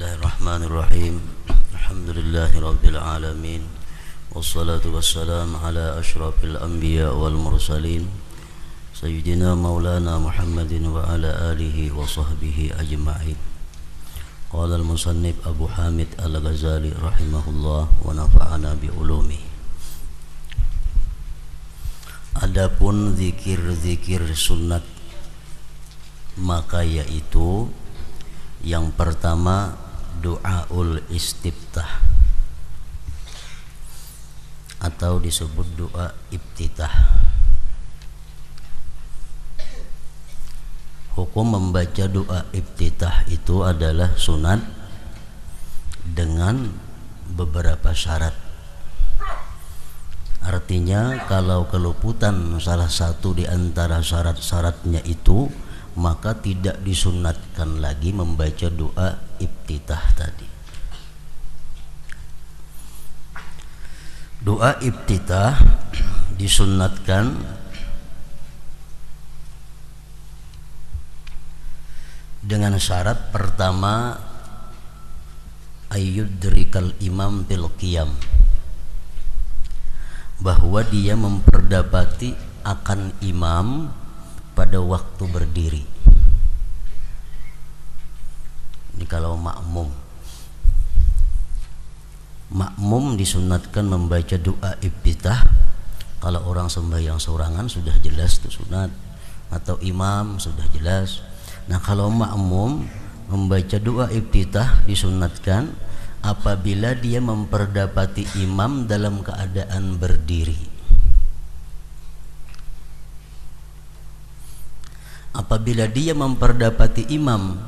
Bismillahirrahmanirrahim. Alhamdulillahirabbil alamin. Wassalatu wassalamu ala asyrafil anbiya wal mursalin sayyidina maulana Muhammadin wa ala alihi wa sahbihi ajma'in. Qala al-musannif Abu Hamid Al-Ghazali rahimahullah wa nafa'ana bi ulumi. Adapun zikir-zikir sunat, maka yaitu yang pertama doaul istiftah atau disebut doa iftitah. Hukum membaca doa iftitah itu adalah sunat dengan beberapa syarat. Artinya kalau keluputan salah satu di antara syarat-syaratnya itu, maka tidak disunatkan lagi membaca doa iftitah tadi. Doa iftitah disunatkan dengan syarat pertama, ayyudrikal imam bil qiyam, bahwa dia memperdapati akan imam pada waktu berdiri. Ini kalau makmum disunatkan membaca doa iftitah. Kalau orang sembahyang seorangan sudah jelas itu sunat, atau imam sudah jelas. Nah, kalau makmum membaca doa iftitah disunatkan apabila dia memperdapati imam dalam keadaan berdiri. Apabila dia memperdapati imam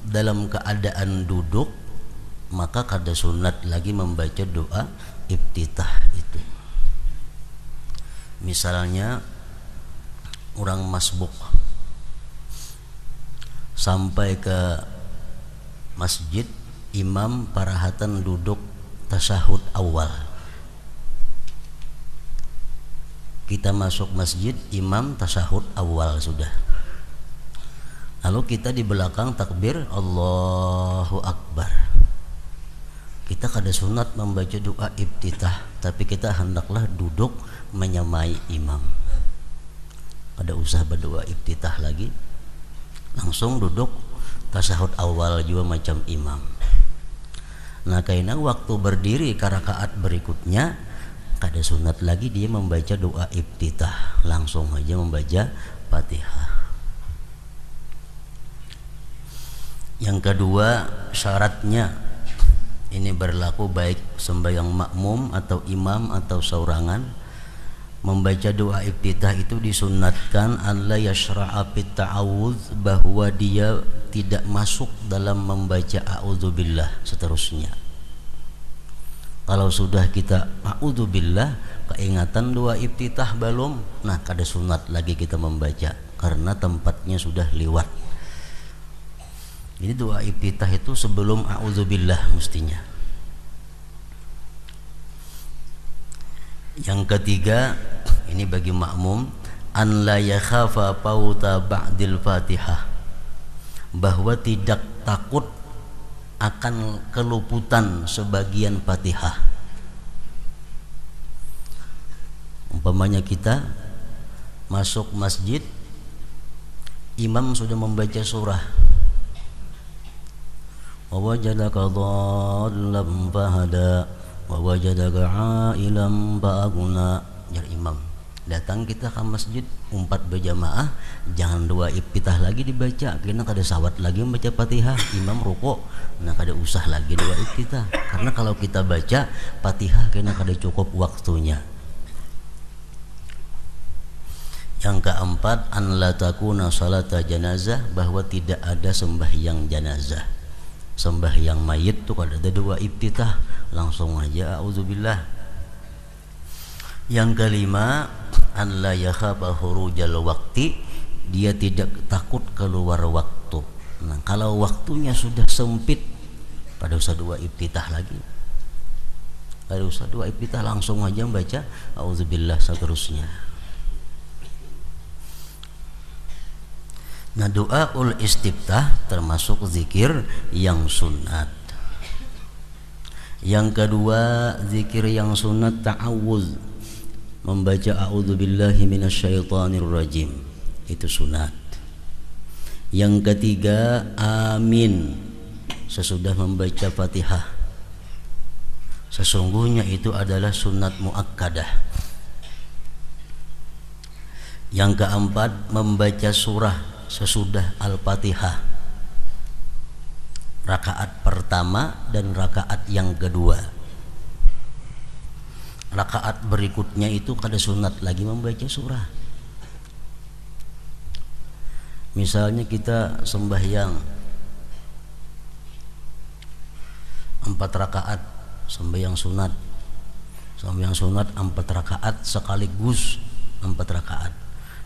dalam keadaan duduk, maka kada sunat lagi membaca doa iftitah itu. Misalnya orang masbuk sampai ke masjid, imam parahatan duduk tasyahud awal. Kita masuk masjid, imam tasyahud awal sudah. Lalu kita di belakang takbir Allahu Akbar. Kita kada sunat membaca doa iftitah, tapi kita hendaklah duduk menyamai imam. Kada usah berdoa iftitah lagi, langsung duduk tasyahud awal juga macam imam. Nah, karena waktu berdiri ke rakaat berikutnya kada sunat lagi dia membaca doa iftitah, langsung aja membaca Fatihah. Yang kedua, syaratnya ini berlaku baik sembahyang makmum atau imam atau saurangan. Membaca doa iftitah itu disunatkan alla yashra'a fit ta'awudz, bahwa dia tidak masuk dalam membaca a'udzubillah seterusnya. Kalau sudah kita a'udzubillah, keingatan doa iftitah belum, nah kada sunat lagi kita membaca karena tempatnya sudah liwat. Jadi doa iftitah itu sebelum a'udzubillah mestinya. Yang ketiga, ini bagi makmum, an la yakhafa fauta ba'dil Fatihah, bahwa tidak takut akan keluputan sebagian Fatihah. Umpamanya kita masuk masjid, imam sudah membaca surah, wa wajadaka dhallan fahada wa wajadaka ailan fa'aghna. Jar imam datang kita ke masjid umpat berjamaah, jangan doa iftitah lagi dibaca, kena kada sawat lagi membaca Fatihah. Imam rukuk, nah kada usah lagi doa iftitah, karena kalau kita baca Fatihah kena kada cukup waktunya. Yang keempat, an la takuna salata janazah, bahwa tidak ada sembahyang janazah. Sembahyang mayit tuh kada ada doa iftitah, langsung aja a'udzubillah. Yang kelima, an la yakhafa khurujal waqti, dia tidak takut keluar waktu. Nah, kalau waktunya sudah sempit, pada usah doa iftitah lagi. Pada usah doa iftitah, langsung aja membaca a'udzubillah seterusnya. Nah, doaul istiftah termasuk zikir yang sunat. Yang kedua, zikir yang sunat ta'awudz, membaca a'udzubillahi minasyaitonir rajim, itu sunat. Yang ketiga, amin sesudah membaca Fatihah, sesungguhnya itu adalah sunat muakkadah. Yang keempat, membaca surah sesudah Al-Fatihah, rakaat pertama dan rakaat yang kedua. Rakaat berikutnya itu kada sunat lagi membaca surah. Misalnya kita sembahyang 4 rakaat, sembahyang sunat 4 rakaat sekaligus 4 rakaat.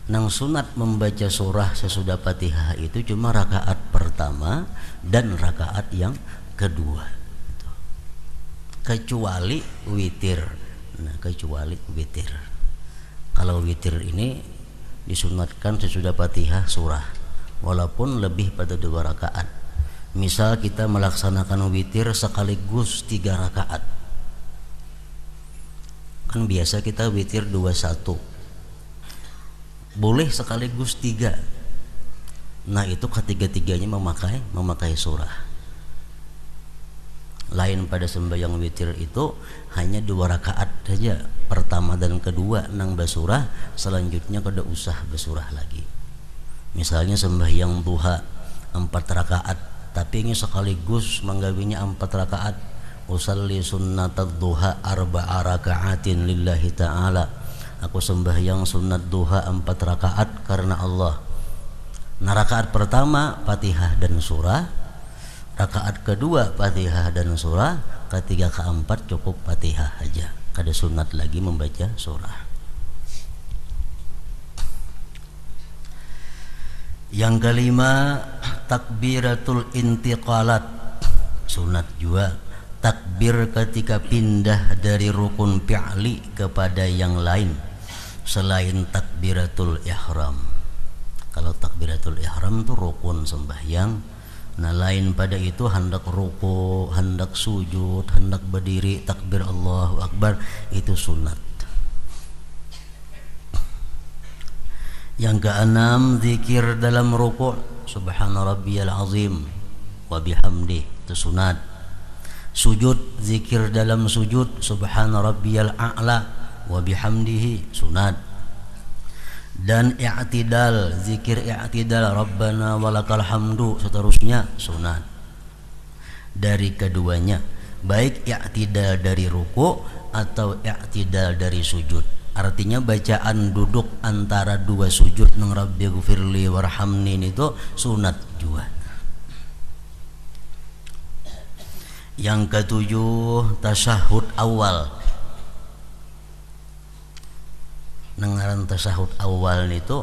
Nang sunat membaca surah sesudah Fatihah itu cuma rakaat pertama dan rakaat yang kedua, kecuali witir. Nah, kecuali witir. Kalau witir ini disunatkan sesudah Fatihah surah, walaupun lebih pada 2 rakaat. Misal kita melaksanakan witir sekaligus 3 rakaat. Kan biasa kita witir 21. Boleh sekaligus 3. Nah, itu ketiga-tiganya memakai surah. Lain pada sembahyang witir itu hanya 2 rakaat saja, pertama dan kedua nang basurah, selanjutnya kada usah basurah lagi. Misalnya sembahyang duha 4 rakaat, tapi ini sekaligus menggawinya 4 rakaat. Usalli sunnatad duha 4 rakaatin lillahi ta'ala. Aku sembahyang sunat duha 4 rakaat karena Allah. Nah, rakaat pertama Fatihah dan surah, rakaat kedua Fatihah dan surah, ketiga keempat cukup Fatihah aja, kada sunat lagi membaca surah. Yang kelima, takbiratul intiqalat, sunat juga. Takbir ketika pindah dari rukun fi'li kepada yang lain selain takbiratul ihram. Kalau takbiratul ihram itu rukun sembahyang. Nah, lain pada itu hendak ruku, hendak sujud, hendak berdiri, takbir Allahu Akbar, itu sunat. Yang keenam, zikir dalam ruku', subhana rabbiyal azim wa bihamdih, itu sunat. Sujud, zikir dalam sujud, subhana rabbiyal a'la wa bihamdihi, sunat. Dan i'tidal, zikir i'tidal, rabbana walakal hamdu, seterusnya, sunat. Dari keduanya, baik i'tidal dari ruku atau i'tidal dari sujud. Artinya bacaan duduk antara 2 sujud nang rabbighfirli warhamni itu sunat juga. Yang ketujuh, tasyahud awal. Nengaran tasyahud awal itu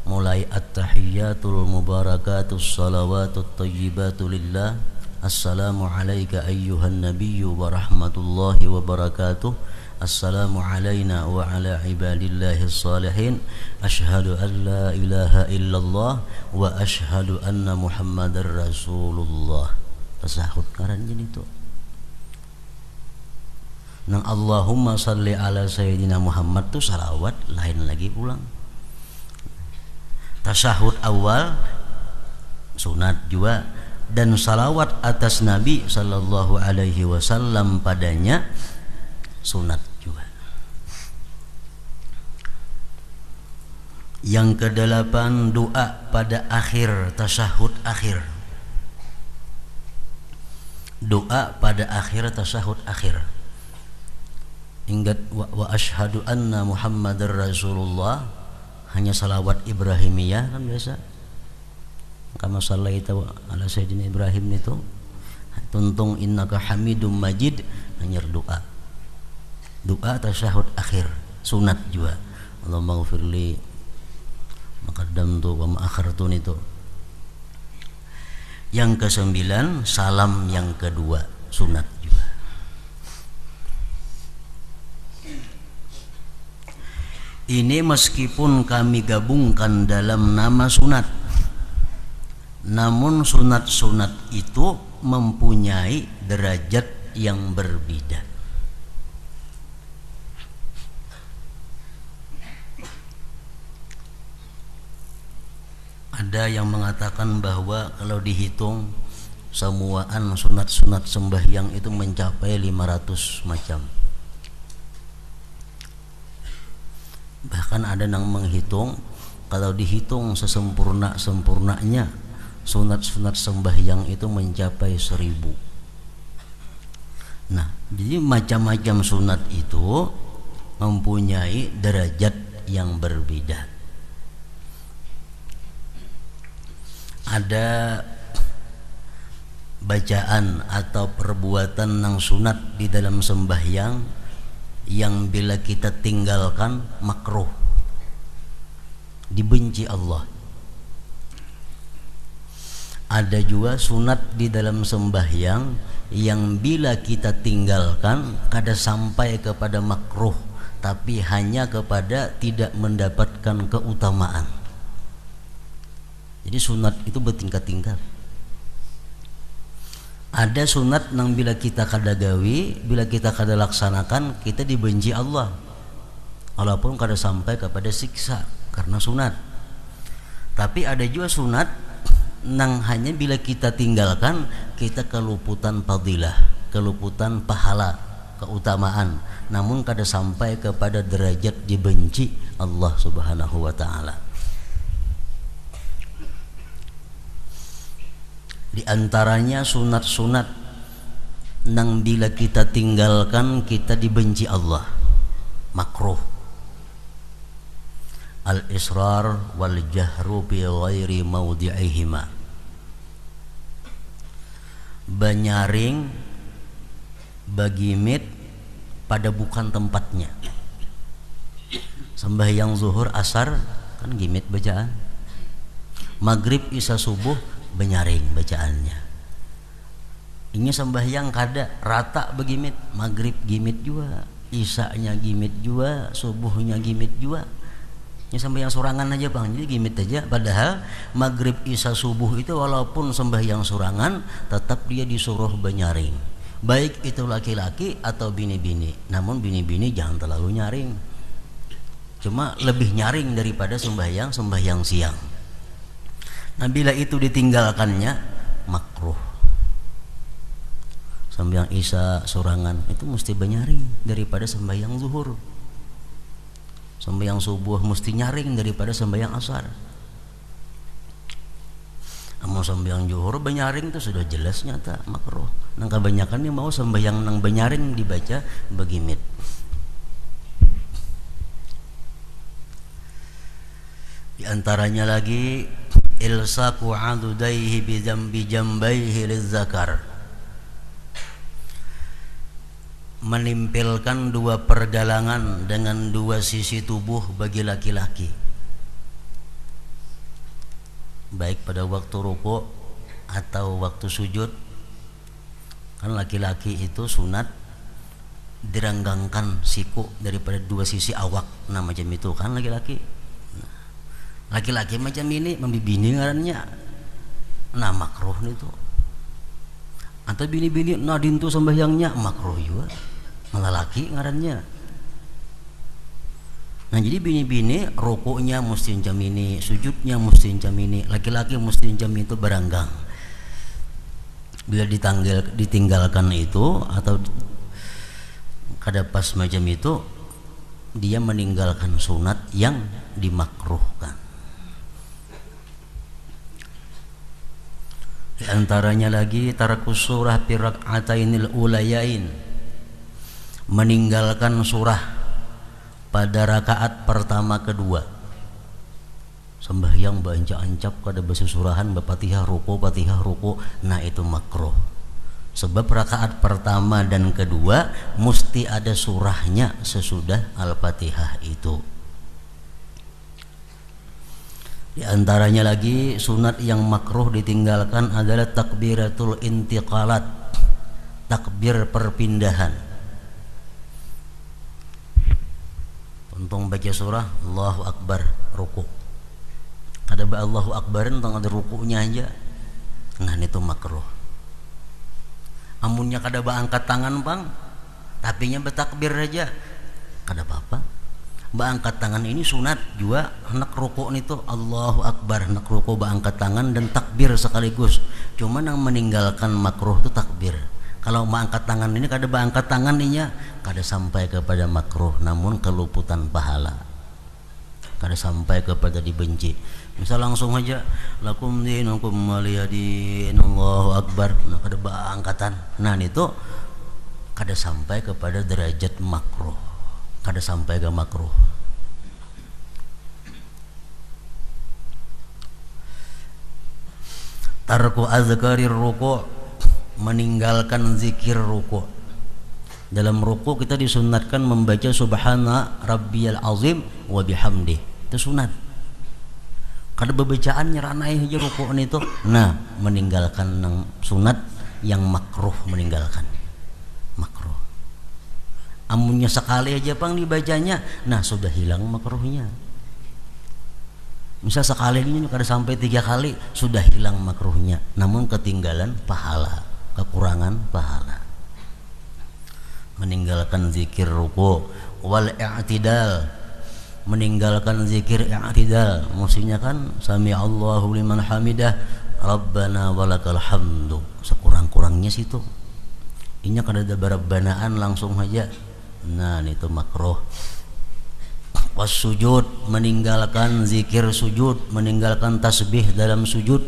mulai at-tahiyyatul mubarakatus salawatut thayyibatu lillah, assalamu alayka ayyuhan nabiyyu wa rahmatullahi wa barakatuh, assalamu alayna wa ala ibadillahis salihin, asyhadu an la ilaha illallah wa asyhadu anna muhammadar rasulullah. Tasyahud karan jadi itu. Nang Allahumma salli ala sayyidina Muhammad tu salawat lain lagi pulang. Tasyahud awal sunat juga, dan salawat atas Nabi sallallahu alaihi wasallam padanya sunat juga. Yang kedelapan, doa pada akhir tasyahud akhir. Doa pada akhir tasyahud akhir. Ingat wa asyhadu anna muhammadar rasulullah, hanya salawat Ibrahimiyah kan biasa. Kama sallaita ala sayyidina Ibrahim itu tuntung innaka hamidum majid, hanya doa. Doa tasyahud akhir sunat juga. Allahumma ghfirli maqaddamtu wa ma'akhartu itu. Yang kesembilan, salam yang kedua sunat juga. Ini meskipun kami gabungkan dalam nama sunat, namun sunat-sunat itu mempunyai derajat yang berbeda. Ada yang mengatakan bahwa kalau dihitung semuaan sunat-sunat sembahyang itu mencapai 500 macam. Bahkan ada yang menghitung kalau dihitung sesempurna-sempurnanya sunat-sunat sembahyang itu mencapai 1000. Nah, jadi macam-macam sunat itu mempunyai derajat yang berbeda. Ada bacaan atau perbuatan yang sunat di dalam sembahyang yang bila kita tinggalkan makruh, dibenci Allah. Ada juga sunat di dalam sembahyang yang bila kita tinggalkan kada sampai kepada makruh, tapi hanya kepada tidak mendapatkan keutamaan. Jadi sunat itu bertingkat-tingkat. Ada sunat yang bila kita kada gawi, bila kita kada laksanakan, kita dibenci Allah, walaupun kada sampai kepada siksa karena sunat. Tapi ada juga sunat yang hanya bila kita tinggalkan, kita keluputan fadilah, keluputan pahala, keutamaan, namun kada sampai kepada derajat dibenci Allah Subhanahu wa ta'ala. Di antaranya sunat-sunat nang bila kita tinggalkan kita dibenci Allah, makruh. Al-israr wal jahru bi ghairi mawdi'ihima. Banyaring bagimit pada bukan tempatnya. Sembahyang zuhur asar kan gimit bacaan. Maghrib isya subuh benyaring bacaannya. Ini sembahyang kada rata begimit, maghrib gimit juga, isya-nya gimit juga, subuhnya gimit juga. Ini sembahyang surangan aja bang, jadi gimit aja. Padahal maghrib isya subuh itu walaupun sembahyang surangan, tetap dia disuruh benyaring. Baik itu laki-laki atau bini-bini. Namun bini-bini jangan terlalu nyaring. Cuma lebih nyaring daripada sembahyang siang. Nah bila itu ditinggalkannya makruh. Sembahyang isya surangan itu mesti benyaring daripada sembahyang zuhur. Sembahyang subuh mesti nyaring daripada sembahyang asar. Mau sembahyang zuhur benyaring itu sudah jelas nyata makruh. Nang kebanyakan nih mau sembahyang nang benyaring dibaca begimit. Di antaranya lagi ilsaku adudaihi bidambi jambaihi lizzakar, menimpilkan dua pergelangan dengan dua sisi tubuh bagi laki-laki, baik pada waktu rukuk atau waktu sujud. Kan laki-laki itu sunat direnggangkan siku daripada dua sisi awak, nah macam itu kan laki-laki. Laki-laki macam ini membibini ngarannya, nah makruh itu. Atau bini-bini nadintu sembahyangnya makruh juga, malah laki ngarannya. Nah jadi bini-bini rukuknya mesti macam ini, sujudnya mesti macam ini, laki-laki mesti macam itu beranggang. Bila ditinggalkan itu atau kada pas macam itu, dia meninggalkan sunat yang dimakruhkan. Di antaranya lagi tarakus surah fi rak'atainil ulayain, meninggalkan surah pada rakaat pertama kedua. Sembahyang baca-ancap kada baca surahan Fatihah ruku, nah itu makruh. Sebab rakaat pertama dan kedua mesti ada surahnya sesudah Al-Fatihah itu. Di antaranya lagi sunat yang makruh ditinggalkan adalah takbiratul intiqalat, takbir perpindahan. Untung baca surah Allahu Akbar ruku, ada Allahu Akbarin tentang ada rukunya aja, nah itu makruh. amunnya kada angkat tangan bang tapinya bertakbir aja kada apa-apa. Angkat tangan ini sunat juga, hendak rukuk itu Allahu Akbar, hendak rukuk angkat tangan dan takbir sekaligus. Cuma yang meninggalkan makruh itu takbir. Kalau angkat tangan ini kada angkat tangan ininya kada sampai kepada makruh, namun keluputan pahala, kada sampai kepada dibenci. Misal langsung aja lakum dinukum waliyadin Allahu Akbar, nah kada angkatan, nah itu kada sampai kepada derajat makruh, kada sampai ke makruh. Tarku azkarir ruku', meninggalkan zikir ruku'. Dalam ruku' kita disunatkan membaca subhana rabbiyal azim wa bihamdih, itu sunat. Kada bebacaan nyeranai aja ruku' itu, nah meninggalkan yang sunat, yang makruh meninggalkan makruh. Amunnya sekali aja pang dibacanya, nah sudah hilang makruhnya. Misal sekali ini kada sampai 3 kali sudah hilang makruhnya, namun ketinggalan pahala, kekurangan pahala. Meninggalkan zikir ruku' wal i'tidal, meninggalkan zikir i'tidal, maksudnya kan sami Allahu liman hamidah rabbana walakal hamdu, sekurang-kurangnya situ. Inya kada ada barabbanaan langsung aja, nah itu makruh. Was sujud, meninggalkan zikir sujud, meninggalkan tasbih dalam sujud,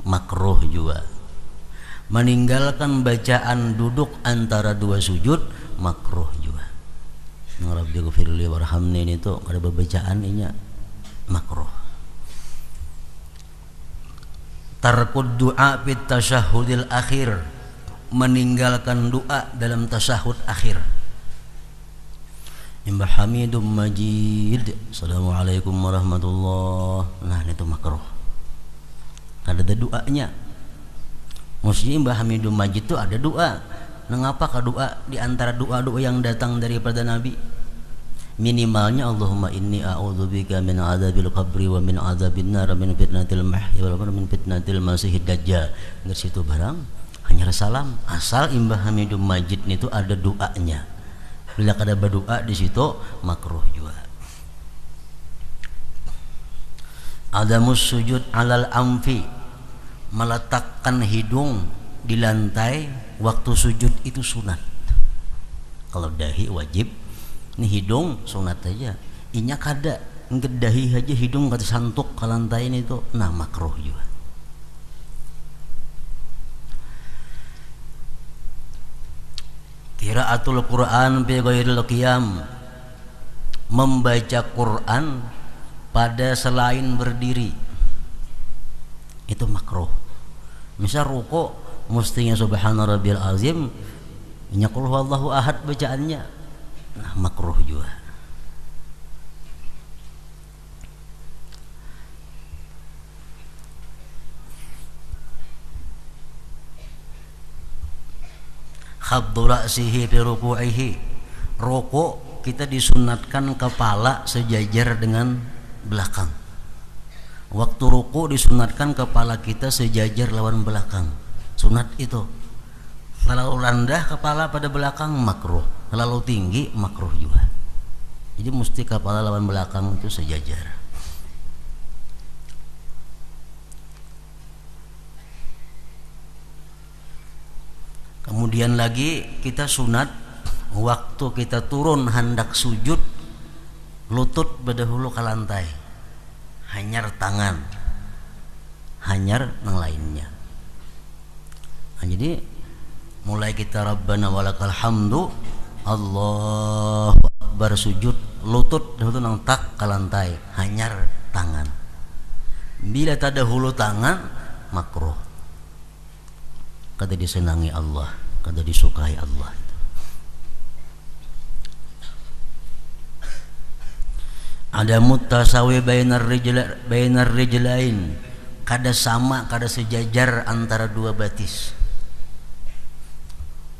makruh juga. Meninggalkan bacaan duduk antara 2 sujud, makruh juga. Rabbi ghfirli warhamni itu ada bacaan inya makruh. Tarkud du'a fit tasyahhudil akhir, meninggalkan doa dalam tasyahud akhir. Imbah hamidum majid, assalamualaikum warahmatullah, nah itu makruh, kada ada doanya. Maksudnya imbah hamidum majid itu ada doa. Mengapa ka doa di antara doa-doa yang datang daripada Nabi? Minimalnya Allahumma inni a'udzubika min adzabil qabri wa min adzabin nar min fitnatil mahya wal mamati min fitnatil masiihid dajjal. Enggak situ barang hanya salam, asal imbah hamidum majid itu ada doanya. Bila kada berdoa di situ makruh juga. Adamus sujud alal amfi, meletakkan hidung di lantai waktu sujud itu sunat. Kalau dahi wajib, ini hidung sunat aja. Inya kada ngedahi aja hidung kata santuk ke lantai ini itu, nah makruh juga. Qiraatul Quran fi ghairil qiyam, membaca Quran pada selain berdiri itu makruh. Misal ruku mestinya subhana rabbil azim, nya qul huwallahu ahad bacaannya, nah makruh juga. Khaddu ra'sihi fi ruku'ihi, ruku' kita disunatkan kepala sejajar dengan belakang. Waktu ruku' disunatkan kepala kita sejajar lawan belakang, sunat itu. Kalau rendah kepala pada belakang makruh, kalau tinggi makruh juga. Jadi mesti kepala lawan belakang itu sejajar. Kemudian lagi kita sunat waktu kita turun hendak sujud, lutut berdahulu ke lantai, hanyar tangan, hanyar yang lainnya. Nah, jadi mulai kita Rabbana walakal hamdu, Allahu Akbar sujud, lutut dahulu nang tak ke lantai, hanyar tangan. Bila tak dahulu tangan makruh, kada disenangi Allah, kada disukai Allah. Ada mutasawi bainar rijlain, kada sama, kada sejajar antara 2 batis.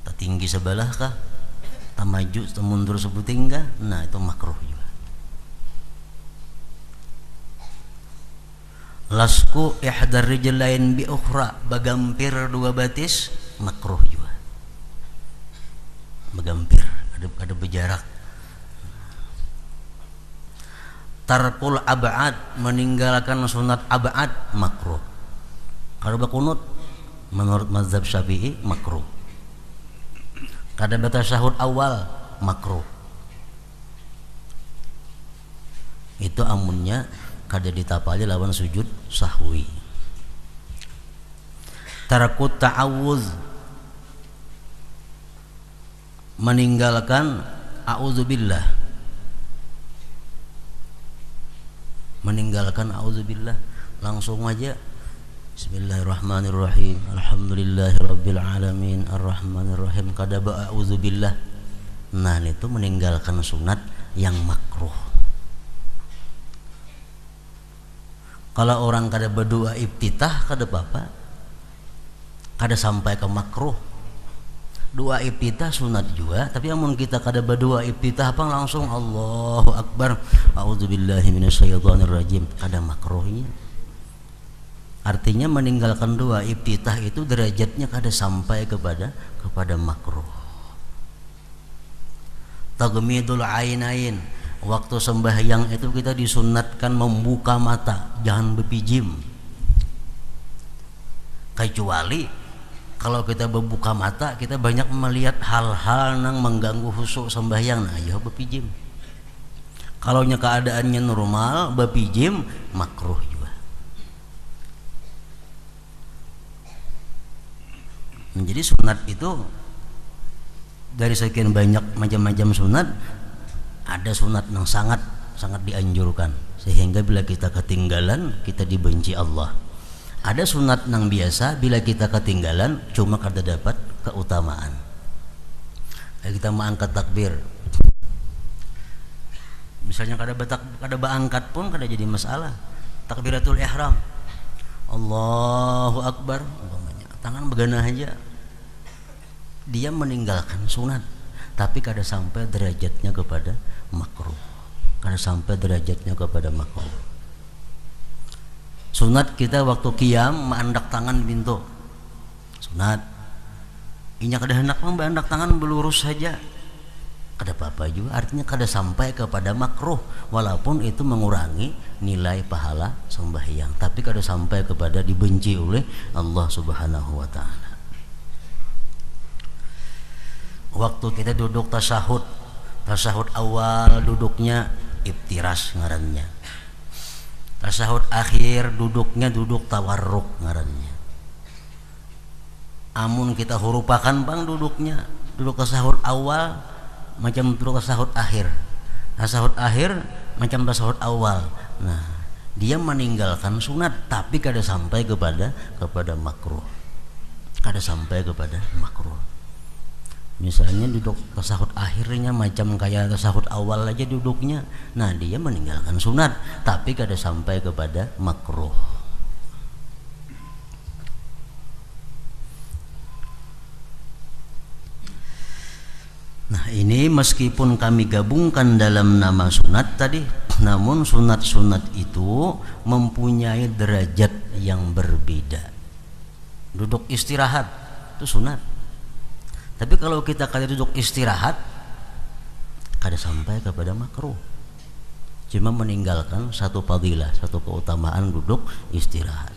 Tak tinggi sebelah kah, tak maju, tak mundur sebuting kah, nah itu makruh juga. Lasku ihdar rijlain bi ukhra, bagampir 2 batis makruh juga. begampir, ada berjarak. Tarkul ab'ad, meninggalkan sunat ab'ad makruh. Kalau berkunut menurut mazhab Syafi'i makruh. Kada tasyahud awal makruh. Itu amunnya kada ditapali lawan sujud sahwi. Tarkut ta'awuz, meninggalkan a'udzubillah. Meninggalkan a'udzubillah langsung aja bismillahirrahmanirrahim alhamdulillahirabbil alamin arrahmanirrahim, kada ba'udzubillah. Nah, itu meninggalkan sunat yang makruh. Kalau orang kada berdoa iftitah kada apa-apa, kada sampai ke makruh. Doa iftitah sunat juga, tapi amun kita kada berdoa iftitah apa langsung Allahu Akbar a'udzubillahi minasyaitonirrajim, kada makruhnya. Artinya meninggalkan doa iftitah itu derajatnya kada sampai kepada makruh. Tagmidul ainain, waktu sembahyang itu kita disunatkan membuka mata, jangan berpijim. Kecuali kalau kita membuka mata, kita banyak melihat hal-hal yang mengganggu khusyuk sembahyang, nah ya berpijim. Kalau keadaannya normal, berpijim makruh juga. Menjadi sunat itu dari sekian banyak macam-macam sunat, ada sunat yang sangat dianjurkan, sehingga bila kita ketinggalan kita dibenci Allah. Ada sunat yang biasa, bila kita ketinggalan cuma kada dapat keutamaan. Kita mau angkat takbir, misalnya kada angkat pun kada jadi masalah. Takbiratul ihram, Allahu Akbar, tangan beganah aja, dia meninggalkan sunat, tapi kada sampai derajatnya kepada makruh. Kada sampai derajatnya kepada makruh. Sunat kita waktu qiyam menandak tangan pintu, sunat. Inya kada hendak menandak tangan belurus saja, kada apa-apa juga. Artinya kada sampai kepada makruh, walaupun itu mengurangi nilai pahala sembahyang, tapi kada sampai kepada dibenci oleh Allah Subhanahu wa taala. Waktu kita duduk tasyahud awal duduknya iftiras ngarannya. Tasyahud akhir duduknya duduk tawarruk ngarannya. Amun kita hurupakan bang duduknya, duduk tasyahud awal macam duduk tasyahud akhir, tasyahud akhir macam tasyahud awal. Nah, dia meninggalkan sunat tapi kada sampai kepada makruh. Kada sampai kepada makruh. Misalnya duduk tasyahud akhirnya macam kayak tasyahud awal aja duduknya, nah dia meninggalkan sunat tapi kada sampai kepada makruh. Nah, ini meskipun kami gabungkan dalam nama sunat tadi, namun sunat-sunat itu mempunyai derajat yang berbeda. Duduk istirahat itu sunat, tapi kalau kita kada duduk istirahat kada sampai kepada makruh, cuma meninggalkan satu fadilah, satu keutamaan duduk istirahat.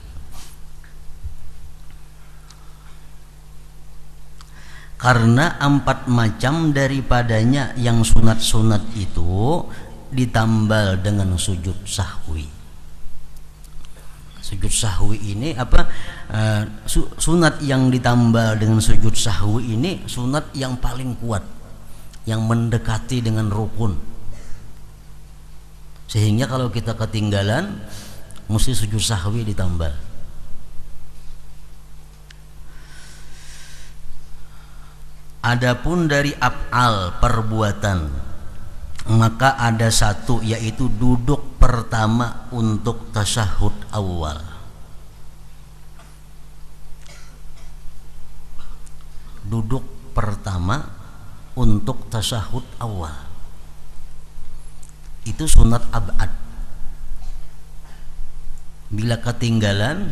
Karena 4 macam daripadanya yang sunat-sunat itu ditambal dengan sujud sahwi. Sujud sahwi ini apa? Sunat yang ditambal dengan sujud sahwi ini sunat yang paling kuat, yang mendekati dengan rukun. Sehingga kalau kita ketinggalan mesti sujud sahwi ditambal. Adapun dari af'al perbuatan, maka ada satu, yaitu duduk pertama untuk tasyahud awal. Duduk pertama untuk tasyahud awal itu sunat ab'ad. Bila ketinggalan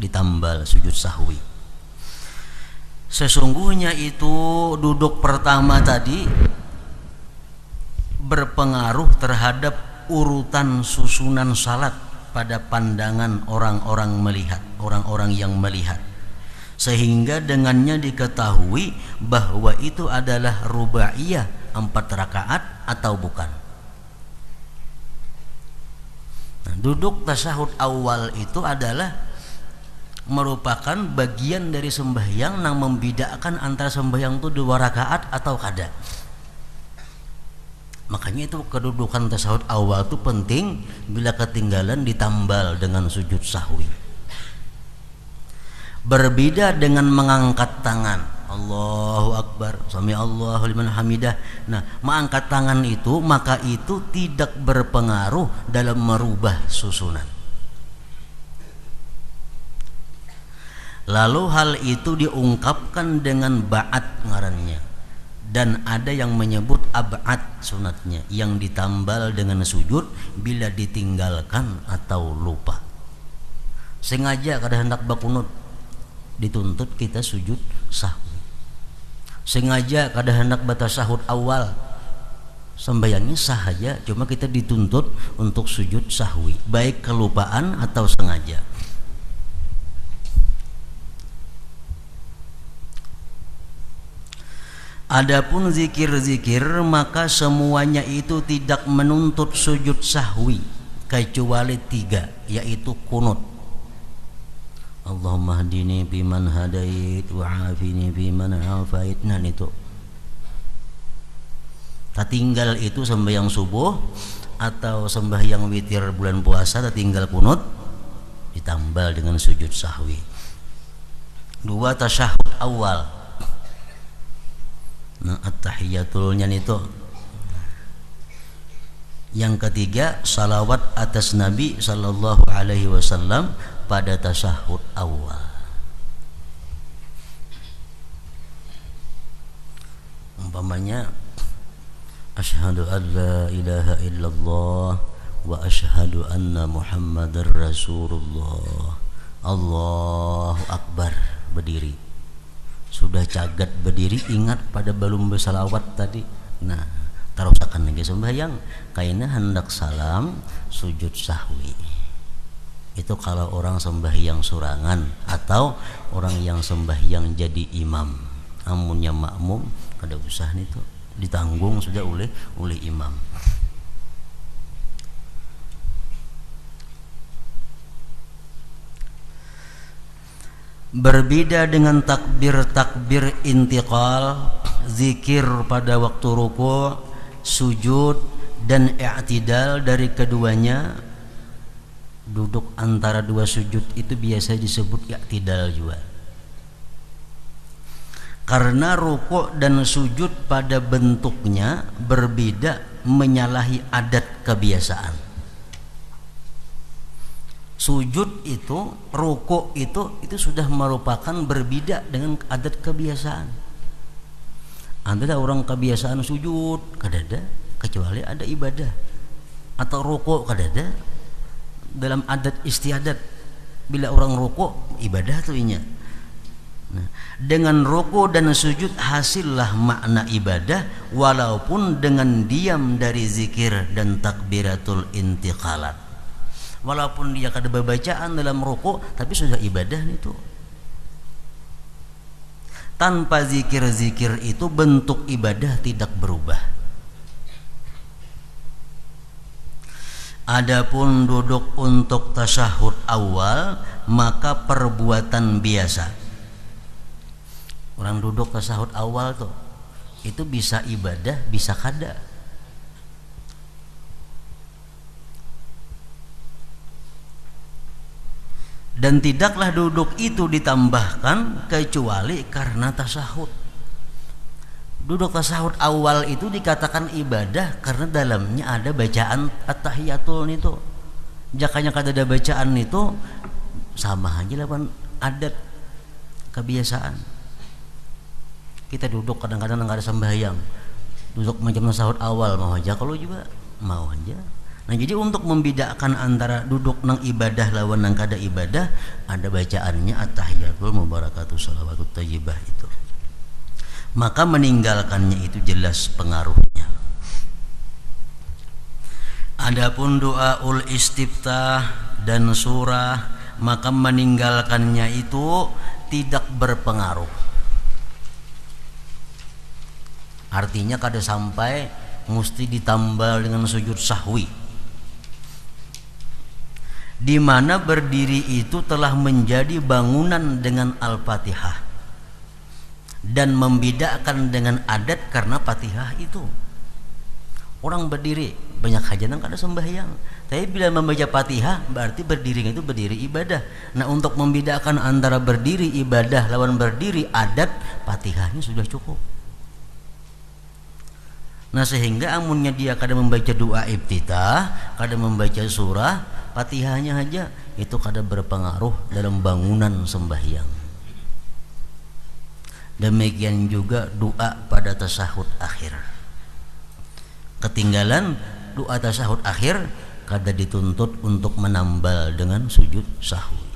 ditambal sujud sahwi. Sesungguhnya itu duduk pertama tadi berpengaruh terhadap urutan susunan salat pada pandangan orang-orang yang melihat, sehingga dengannya diketahui bahwa itu adalah rubaiyah 4 rakaat atau bukan. Nah, duduk tasyahud awal itu adalah merupakan bagian dari sembahyang yang membedakan antara sembahyang itu 2 rakaat atau kada. Makanya itu kedudukan tasyahud awal itu penting, bila ketinggalan ditambal dengan sujud sahwi. Berbeda dengan mengangkat tangan, Allahu Akbar, sami Allahu liman hamidah. Nah, mengangkat tangan itu maka itu tidak berpengaruh dalam merubah susunan. Lalu hal itu diungkapkan dengan ba'at ngarannya. Dan ada yang menyebut ab'ad sunatnya, yang ditambal dengan sujud bila ditinggalkan atau lupa. Sengaja kada hendak bakunut, dituntut kita sujud sahwi. Sengaja kada hendak batasahud awal, sembahyangnya sah saja, cuma kita dituntut untuk sujud sahwi, baik kelupaan atau sengaja. Adapun zikir-zikir maka semuanya itu tidak menuntut sujud sahwi kecuali 3, yaitu kunut. Allahumma hdini biman hadait wa afini biman afait. Nah itu tertinggal itu sembahyang subuh atau sembahyang witir bulan puasa, tertinggal kunut ditambal dengan sujud sahwi. 2 tasyahud awal. Nah, at-tahiyatulnya itu. Yang ketiga, salawat atas Nabi sallallahu alaihi wasallam pada tasyahud awal. Umpamanya asyhadu an la ilaha illallah wa asyhadu anna muhammadar rasulullah. Allahu akbar, berdiri. Sudah cagat berdiri, ingat pada belum bersalawat tadi. Nah, terusakan lagi sembahyang, kaina hendak salam sujud sahwi. Itu kalau orang sembahyang surangan atau orang yang sembahyang jadi imam. Amunnya makmum kada usah itu, ditanggung sudah oleh imam. Berbeda dengan takbir intiqal, zikir pada waktu ruku', sujud dan i'tidal dari keduanya. Duduk antara 2 sujud itu biasa disebut i'tidal juga. Karena ruku' dan sujud pada bentuknya berbeda, menyalahi adat kebiasaan. Sujud itu, rukuk itu sudah merupakan berbeda dengan adat kebiasaan. Ada orang kebiasaan sujud, kadada, kecuali ada ibadah. Atau rukuk, kadada, dalam adat istiadat. Bila orang rukuk, ibadah tuh inya. Nah, dengan rukuk dan sujud hasillah makna ibadah, walaupun dengan diam dari zikir dan takbiratul intiqalat. Walaupun dia kada bacaan dalam rukuk, tapi sudah ibadah itu. Tanpa zikir-zikir itu bentuk ibadah tidak berubah. Adapun duduk untuk tasyahud awal maka perbuatan biasa. Orang duduk tasyahud awal tuh itu bisa ibadah, bisa kada. Dan tidaklah duduk itu ditambahkan kecuali karena tasyahud. Duduk tasyahud awal itu dikatakan ibadah karena dalamnya ada bacaan at-tahiyatul itu. Jakanya kada ada bacaan itu sama aja lawan adat kebiasaan. Kita duduk kadang-kadang enggak ada sembahyang. Duduk macam tasyahud awal mau aja, kalau juga mau aja. Nah, jadi untuk membedakan antara duduk nang ibadah lawan nang kada ibadah, ada bacaannya at-tahiyatul mubarakatuh shalawatut thayyibah itu. maka meninggalkannya itu jelas pengaruhnya. Adapun doaul istiftah dan surah, maka meninggalkannya itu tidak berpengaruh. Artinya kada sampai mesti ditambal dengan sujud sahwi, di mana berdiri itu telah menjadi bangunan dengan Al-Fatihah dan membedakan dengan adat karena Fatihah itu. Orang berdiri banyak hajatan kada sembahyang, tapi bila membaca Fatihah berarti berdiri itu berdiri ibadah. Nah, untuk membedakan antara berdiri ibadah lawan berdiri adat, Fatihahnya sudah cukup. Nah, sehingga amunnya dia kada membaca doa iftitah, kada membaca surah, Fatihahnya aja itu kada berpengaruh dalam bangunan sembahyang. Demikian juga doa pada tasyahud akhir. Ketinggalan doa tasyahud akhir kada dituntut untuk menambal dengan sujud sahwi.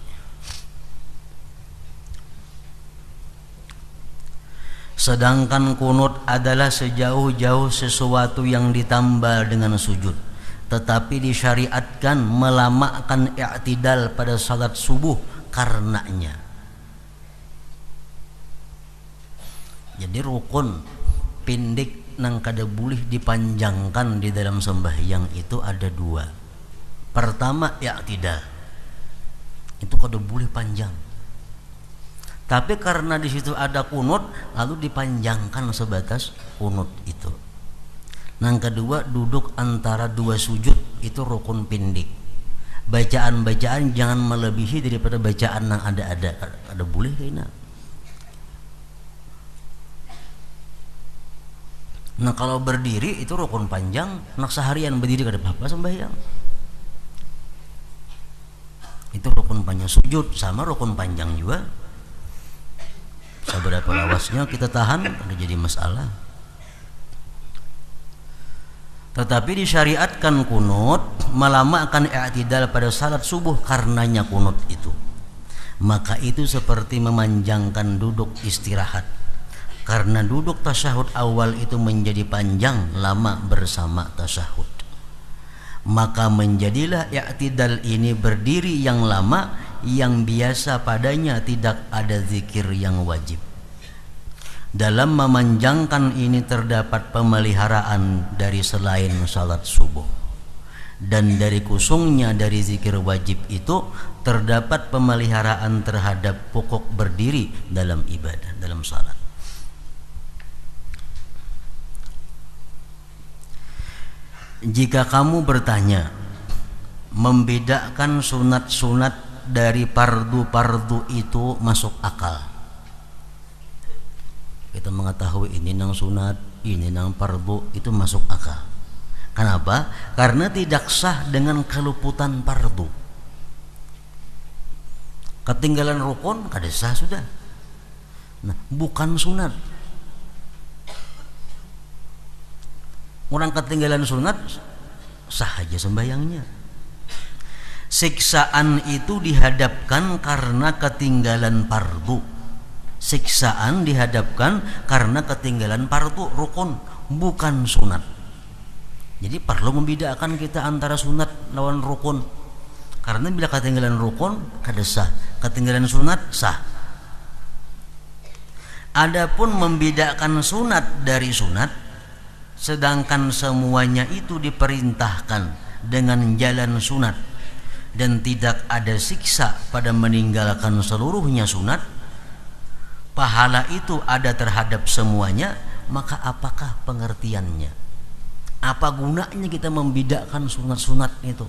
Sedangkan kunut adalah sejauh-jauh sesuatu yang ditambal dengan sujud, tetapi disyariatkan melamakan i'tidal pada salat subuh karenanya. Jadi rukun pendek nang kada boleh dipanjangkan di dalam sembahyang itu ada dua. Pertama, i'tidal, itu kada boleh panjang. Tapi karena di situ ada kunut, lalu dipanjangkan sebatas kunut itu. Yang kedua, duduk antara dua sujud, itu rukun pendek. Bacaan-bacaan jangan melebihi daripada bacaan yang ada boleh kayaknya. Nah, kalau berdiri itu rukun panjang, nak seharian berdiri kada apa-apa sembahyang. Itu rukun panjang. Sujud sama rukun panjang juga. Seberapa lawasnya kita tahan ada jadi masalah. Tetapi disyariatkan kunut, melamakan i'tidal pada salat subuh karenanya kunut itu. Maka itu seperti memanjangkan duduk istirahat. Karena duduk tasyahud awal itu menjadi panjang lama bersama tasyahud, maka menjadilah i'tidal ini berdiri yang lama yang biasa padanya tidak ada zikir yang wajib. Dalam memanjangkan ini terdapat pemeliharaan dari selain salat subuh, dan dari kusungnya dari zikir wajib itu terdapat pemeliharaan terhadap pokok berdiri dalam ibadah, dalam salat. Jika kamu bertanya membedakan sunat-sunat dari fardu-fardu itu masuk akal, kita mengetahui ini nang sunat, ini nang fardu, itu masuk akal. Kenapa? Karena tidak sah dengan keluputan fardu. Ketinggalan rukun kada sah sudah. Nah, bukan sunat. Orang ketinggalan sunat sah aja sembahyangnya. Siksaan itu dihadapkan karena ketinggalan fardu. Siksaan dihadapkan karena ketinggalan fardu rukun, bukan sunat. Jadi perlu membedakan kita antara sunat lawan rukun. Karena bila ketinggalan rukun kada sah, ketinggalan sunat sah. Adapun membedakan sunat dari sunat, sedangkan semuanya itu diperintahkan dengan jalan sunat dan tidak ada siksa pada meninggalkan seluruhnya sunat, pahala itu ada terhadap semuanya, maka apakah pengertiannya? Apa gunanya kita membedakan sunat-sunat itu?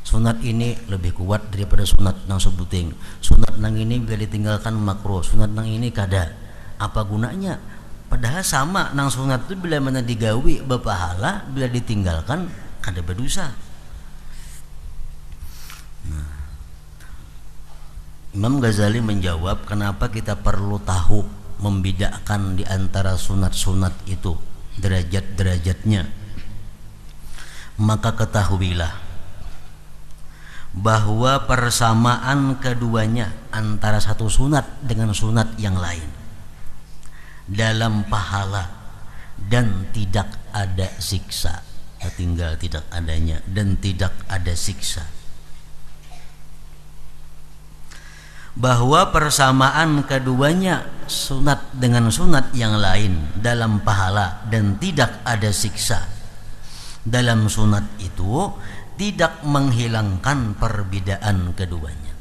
Sunat ini lebih kuat daripada sunat nang sebuting. Sunat nang ini bila ditinggalkan makruh, sunat nang ini kada. Apa gunanya? Padahal sama nang sunat itu bila mana digawi berpahala, bila ditinggalkan kada berdosa. Nah, Imam Ghazali menjawab kenapa kita perlu tahu membedakan di antara sunat-sunat itu, derajat-derajatnya. Maka ketahuilah bahwa persamaan keduanya antara satu sunat dengan sunat yang lain dalam pahala dan tidak ada siksa. Tinggal tidak adanya dan tidak ada siksa. Bahwa persamaan keduanya sunat dengan sunat yang lain dalam pahala dan tidak ada siksa dalam sunat itu tidak menghilangkan perbedaan keduanya.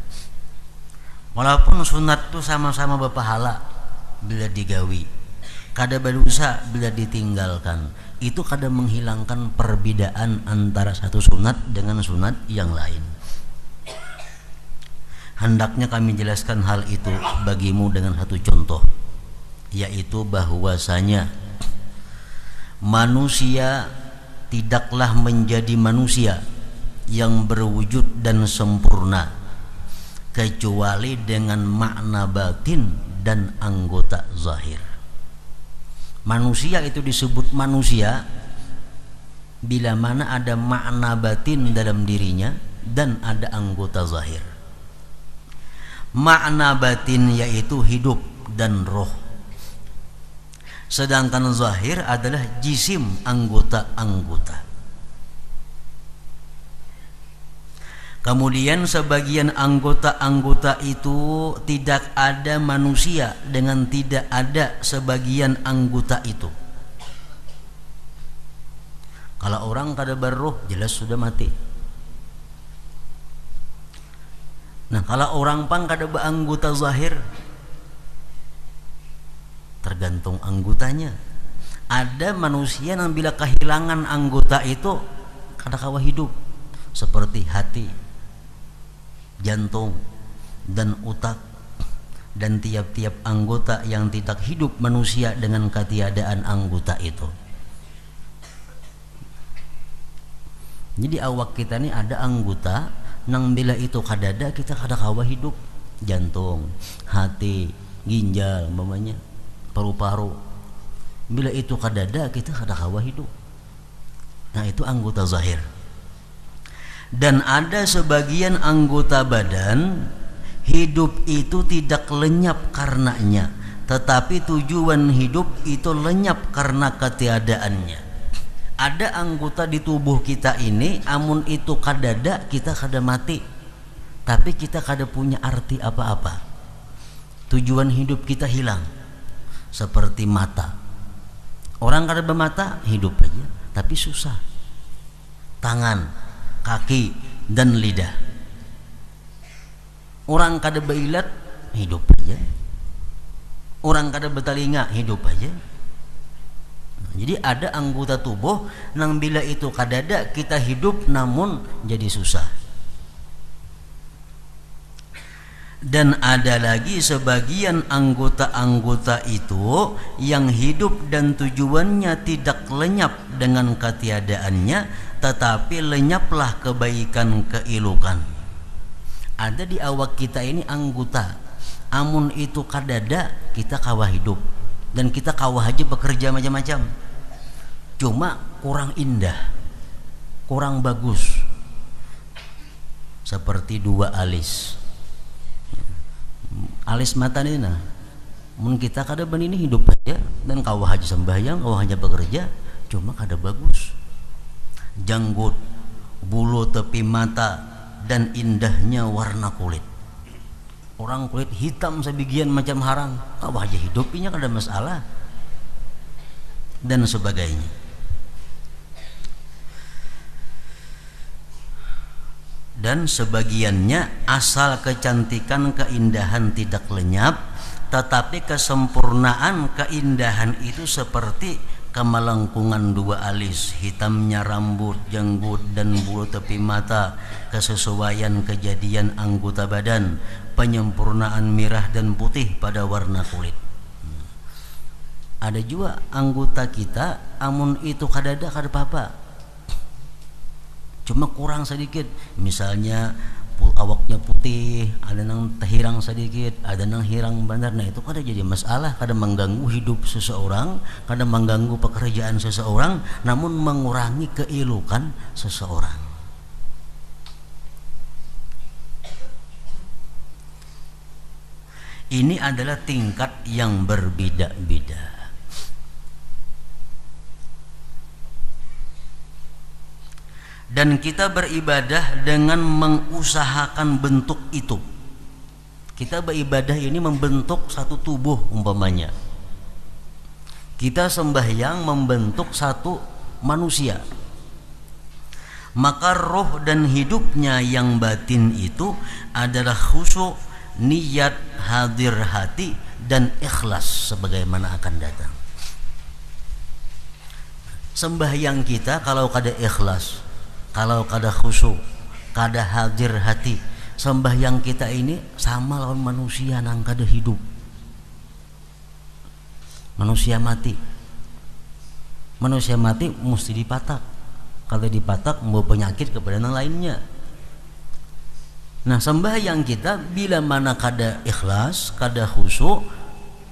Walaupun sunat itu sama-sama berpahala bila digawi, kada berdosa bila ditinggalkan, itu kada menghilangkan perbedaan antara satu sunat dengan sunat yang lain. Hendaknya kami jelaskan hal itu bagimu dengan satu contoh, yaitu bahwasanya manusia tidaklah menjadi manusia yang berwujud dan sempurna kecuali dengan makna batin dan anggota zahir. Manusia itu disebut manusia bila mana ada makna batin dalam dirinya dan ada anggota zahir. Makna batin yaitu hidup dan roh, sedangkan zahir adalah jisim, anggota-anggota. Kemudian sebagian anggota-anggota itu tidak ada manusia dengan tidak ada sebagian anggota itu. Kalau orang kada berruh jelas sudah mati. Nah, kalau orang pang kada beranggota zahir, tergantung anggotanya. Ada manusia yang bila kehilangan anggota itu kada kawa hidup, seperti hati, jantung, dan otak, dan tiap-tiap anggota yang tidak hidup manusia dengan ketiadaan anggota itu. Jadi awak kita ini ada anggota nang bila itu kadada kita kada kawa hidup, jantung, hati, ginjal, umpamanya paru-paru. Bila itu kadada kita kada kawa hidup. Nah, itu anggota zahir. Dan ada sebagian anggota badan hidup itu tidak lenyap karenanya, tetapi tujuan hidup itu lenyap karena ketiadaannya. Ada anggota di tubuh kita ini, amun itu kadada kita kada mati, tapi kita kada punya arti apa-apa. Tujuan hidup kita hilang. Seperti mata, orang kada bermata hidup aja, tapi susah. Tangan, kaki, dan lidah, orang kada berilat hidup aja, orang kada bertelinga hidup aja. Jadi ada anggota tubuh nang bila itu kadada kita hidup namun jadi susah. Dan ada lagi sebagian anggota-anggota itu yang hidup dan tujuannya tidak lenyap dengan ketiadaannya, tetapi lenyaplah kebaikan keilukan. Ada di awak kita ini anggota, amun itu kadada kita kawa hidup dan kita kawa aja bekerja macam-macam, cuma kurang indah, kurang bagus. Seperti dua alis mata ini, nah mun kita kada benini hidup aja dan kawa aja sembahyang, kawa aja bekerja, cuma kada bagus. Janggut, bulu tepi mata, dan indahnya warna kulit. Orang kulit hitam sebagian macam harang, kawa aja hidupnya kada masalah, dan sebagainya. Dan sebagiannya asal kecantikan keindahan tidak lenyap, tetapi kesempurnaan keindahan itu seperti kemelengkungan dua alis, hitamnya rambut, janggut, dan bulu tepi mata, kesesuaian kejadian anggota badan, penyempurnaan merah dan putih pada warna kulit. Ada juga anggota kita amun itu kadada kada apa-apa, cuma kurang sedikit, misalnya awaknya putih, ada nang hirang sedikit, ada nang hirang benar. Nah, itu kada jadi masalah, kada mengganggu hidup seseorang, kada mengganggu pekerjaan seseorang, namun mengurangi keilukan seseorang. Ini adalah tingkat yang berbeda-beda. Dan kita beribadah dengan mengusahakan bentuk itu. Kita beribadah ini membentuk satu tubuh umpamanya. Kita sembahyang membentuk satu manusia. Maka roh dan hidupnya yang batin itu adalah khusyuk, niat, hadir hati, dan ikhlas sebagaimana akan datang. Sembahyang kita kalau kada ikhlas, kalau kada khusyuk, kada hadir hati, sembahyang kita ini sama lawan manusia nang kada hidup. Manusia mati. Manusia mati mesti dipatak. Kalau dipatak membawa penyakit kepada yang lainnya. Nah, sembahyang kita bila mana kada ikhlas, kada khusyuk,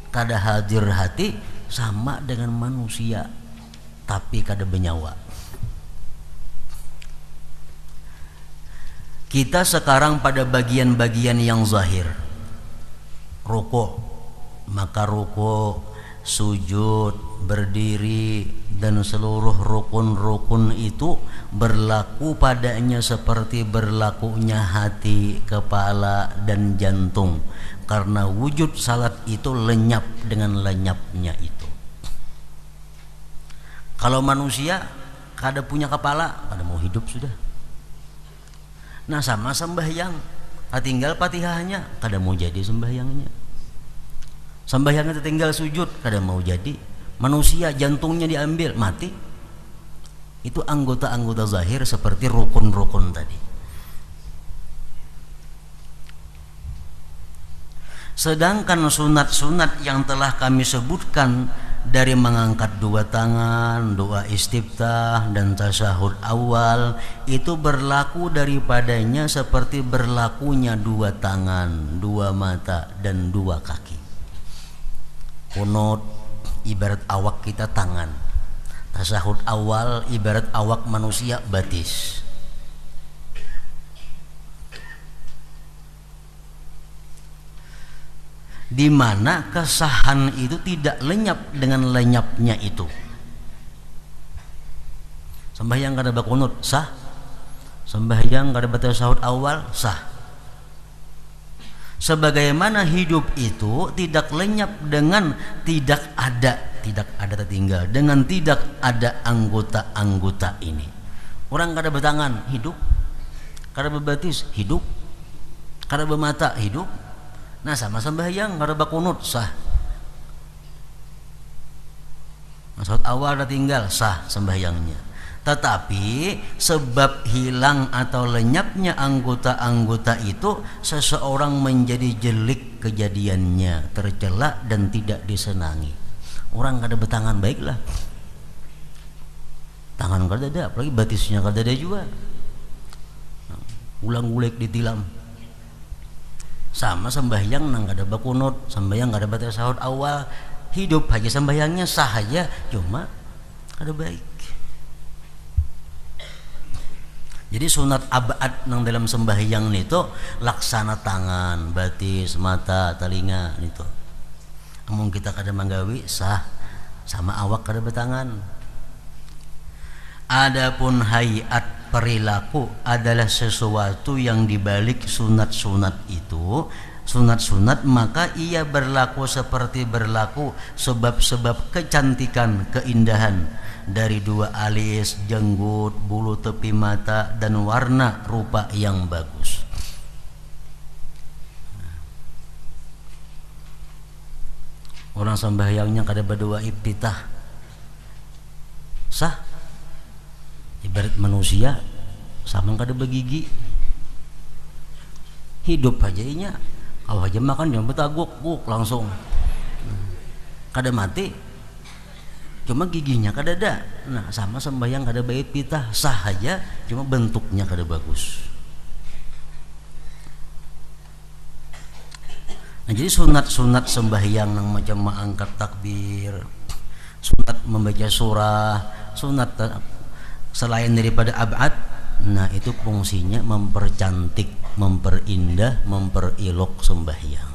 kada hadir hati, sama dengan manusia tapi kada bernyawa. Kita sekarang pada bagian-bagian yang zahir. Rukuk, maka rukuk, sujud, berdiri, dan seluruh rukun-rukun itu berlaku padanya seperti berlakunya hati, kepala, dan jantung, karena wujud salat itu lenyap dengan lenyapnya itu. Kalau manusia kada punya kepala, kada mau hidup sudah. Nah, sama sembahyang, tinggal Fatihahnya, kada mau jadi sembahyangnya. Sembahyangnya tinggal sujud, kada mau jadi. Manusia jantungnya diambil, mati. Itu anggota-anggota zahir seperti rukun-rukun tadi. Sedangkan sunat-sunat yang telah kami sebutkan dari mengangkat dua tangan, doa istiftah, dan tasyahud awal, itu berlaku daripadanya seperti berlakunya dua tangan, dua mata, dan dua kaki. Kunut ibarat awak kita tangan, tasyahud awal ibarat awak manusia batis. Di mana kesahan itu tidak lenyap dengan lenyapnya itu. Sembahyang kada bakunut sah, sembahyang kada tasyahud awal sah. Sebagaimana hidup itu tidak lenyap dengan tidak ada tertinggal, dengan tidak ada anggota-anggota ini. Orang kada bertangan hidup, kada berbatis hidup, kada bermata hidup. Nah, sama sembahyang kada bakunut sah. Maksud awal ada tinggal sah sembahyangnya. Tetapi sebab hilang atau lenyapnya anggota-anggota itu, seseorang menjadi jelik kejadiannya, tercela dan tidak disenangi. Orang kada bertangan baiklah, tangan kada ada, apalagi batisnya kada ada juga. Ulang-ulik ditilam. Sama sembahyang nang kada bakunut, sembahyang kada tasyahud awal, hidup aja sembahyangnya sah aja, cuma kada baik. Jadi sunat abad nang dalam sembahyang itu laksana tangan, batis, mata, telinga itu. Amung kita kada manggawi sah, sama awak kada bertangan. Adapun hayat perilaku adalah sesuatu yang dibalik sunat-sunat itu. Sunat-sunat maka ia berlaku seperti berlaku sebab-sebab kecantikan, keindahan dari dua alis, jenggut, bulu tepi mata, dan warna rupa yang bagus. Orang sembahyangnya kada berdoa iftitah sah, ibarat manusia sama kada begigi, hidup aja inya, kalau aja makan jangan betaguk langsung, kada mati, cuma giginya kada ada. Nah, sama sembahyang kada baik pitah sah aja, cuma bentuknya kada bagus. Nah, jadi sunat-sunat sembahyang yang macam mengangkat takbir, sunat membaca surah, sunat selain daripada abad, nah itu fungsinya mempercantik, memperindah, memperilok sembahyang.